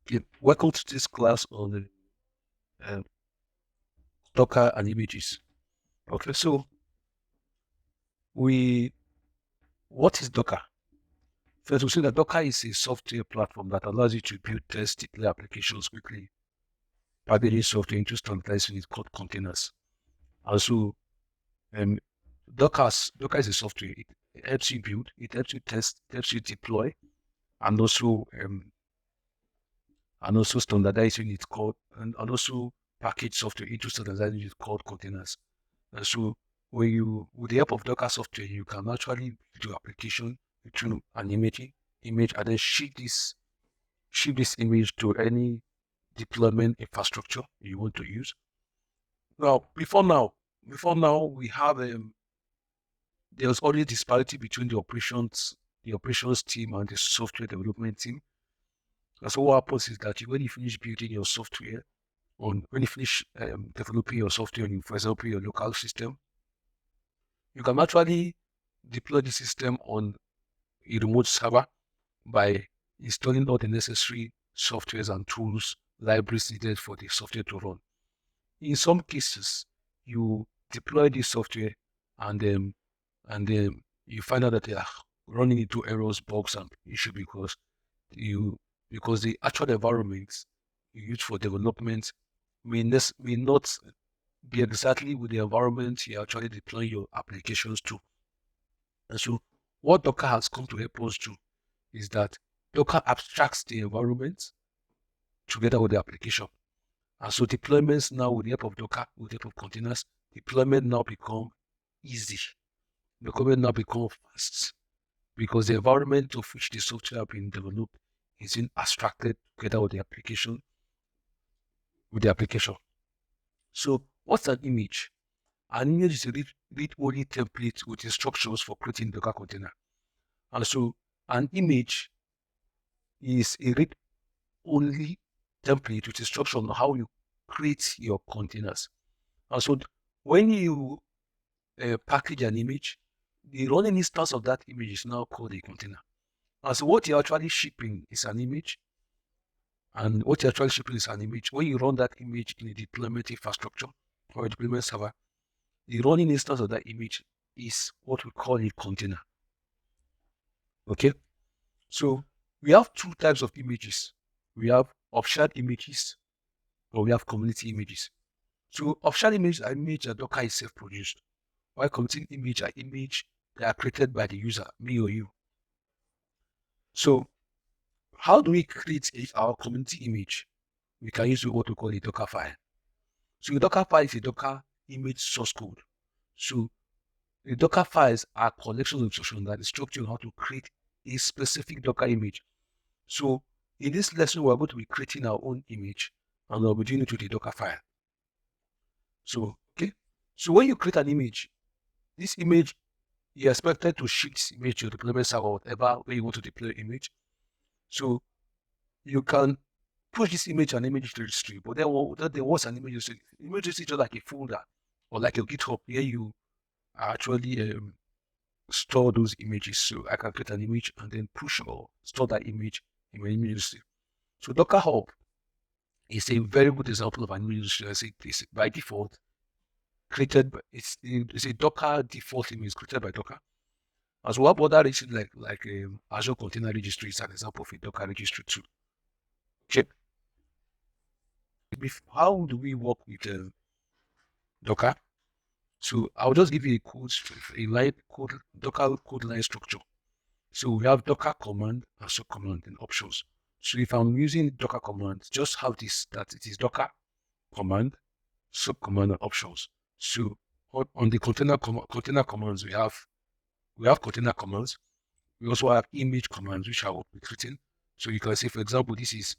Okay, welcome to this class on the Docker and images. Okay, so what is Docker? First, we see that Docker is a software platform that allows you to build, test, deploy applications quickly, packaging software into standardized units called containers. And so, um, Docker is a software. It helps you build, it helps you test, it helps you deploy, and also standardize units called and also package software into standardized units called containers. And so with the help of Docker software, you can actually do application through an image and then ship this image to any deployment infrastructure you want to use. Now, before now, we have there's always disparity between the operations team and the software development team. And so what happens is that when you finish building your software, when you finish developing your software on, for example, your local system, you can actually deploy the system on a remote server by installing all the necessary softwares and tools, libraries needed for the software to run. In some cases, you deploy this software and then you find out that they are running into errors, bugs, and issues because the actual environment you use for development may not be exactly with the environment you're actually deploying your applications to. And so what Docker has come to help us do is that Docker abstracts the environment together with the application. And so deployments now with the help of Docker, with the help of containers, deployment now become easy. Deployment now become fast because the environment of which the software has been developed is in abstracted together with the application. So what's an image? An image is a read-only template with instructions for creating Docker container. And so an image is a read-only template with instruction on how you create your containers. And so when you package an image, the running instance of that image is now called a container. And so what you're actually shipping is an image. And what you're actually shipping is an image. When you run that image in a deployment infrastructure or a deployment server, the running instance of that image is what we call a container. Okay? So we have two types of images. We have off-shared images or we have community images. So off-shared images are images that Docker is self-produced, while community images are images that are created by the user, me or you. So how do we create our community image? We can use what we call a Docker file. So a Docker file is a Docker image source code. So the Docker files are collections of instructions that instruct you how to create a specific Docker image. So in this lesson, we're going to be creating our own image and we'll be doing it with a Docker file. So, okay. So when you create an image, this image, you're expected to ship this image to your deployment server or whatever where you want to deploy image. So you can push this image and image registry, but then there was an image registry. Image registry is just like a folder or like a GitHub where you actually store those images. So I can create an image and then push or store that image in my image registry. So Docker Hub is a very good example of an image registry. It's by default created by, it's a Docker default image created by Docker. As well, other registry like Azure Container Registry is an example of a Docker registry too. Okay. How do we work with Docker? So I'll just give you Docker code line structure. So we have Docker command and subcommand and options. So if I'm using Docker command, just have this, that it is Docker command, subcommand and options. So on the container commands, we have container commands. We also have image commands, which I will be creating. So you can say, for example, this is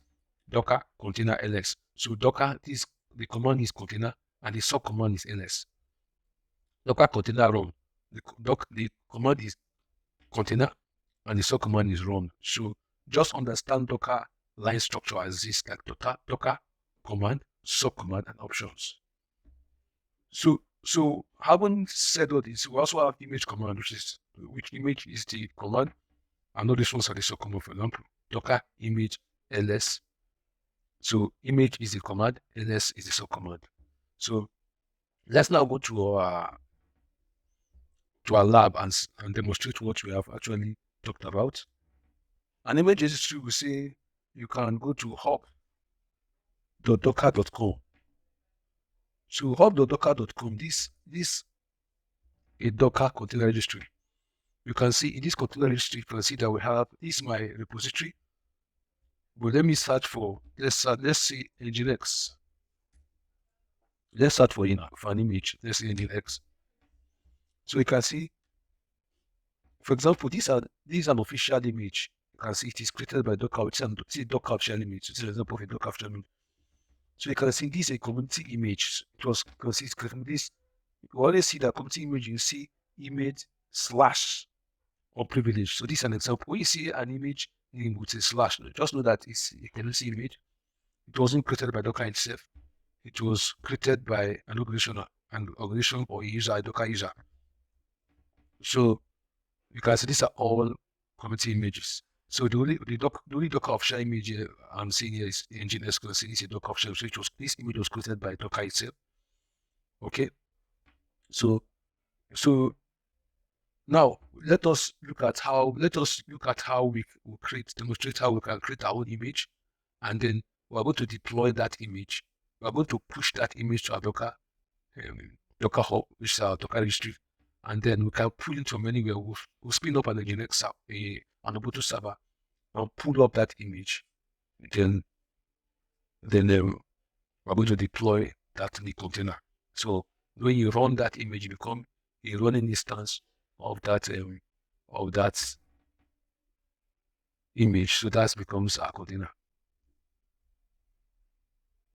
Docker container ls. So Docker, the command is container and the subcommand is ls. Docker container run. The command is container and the subcommand is run. So just understand Docker line structure as this, like Docker command, subcommand, and options. So having said all this, we also have image command, which image is the command, and all these ones are the subcommand. For example, Docker image ls So image is the command, ls is the subcommand. So let's now go to our lab and demonstrate what we have actually talked about. An image registry will say you can go to hub.docker.com. So hub.docker.com, this a Docker container registry. You can see in this container registry, you can see that we have this is my repository. But let me search for let's see Nginx. Let's search for an image. Let's see Nginx. So you can see, for example, this is an official image. You can see it is created by Docker, which is a Docker official image. This is an example of a Docker official image. So you can see this is a community image. It was creating this. You always see that community image, you see image / unprivileged. So this is an example. When you see an image with a slash, just know that it's a community image. It wasn't created by Docker itself. It was created by an organization or a user, a Docker user. So you can see these are all community images. So the only Docker official image I'm seeing here is Nginx. Because it's a Docker official, so this image was created by Docker itself. Okay. So now let us look at how we demonstrate how we can create our own image, and then we're going to deploy that image. We're going to push that image to our Docker hub, which is our Docker registry, and then we can pull it from anywhere. We'll spin up an Nginx an Ubuntu server and pull up that image. Then we're going to deploy that in the container. So when you run that image, you become a running instance of that image. So that becomes our container.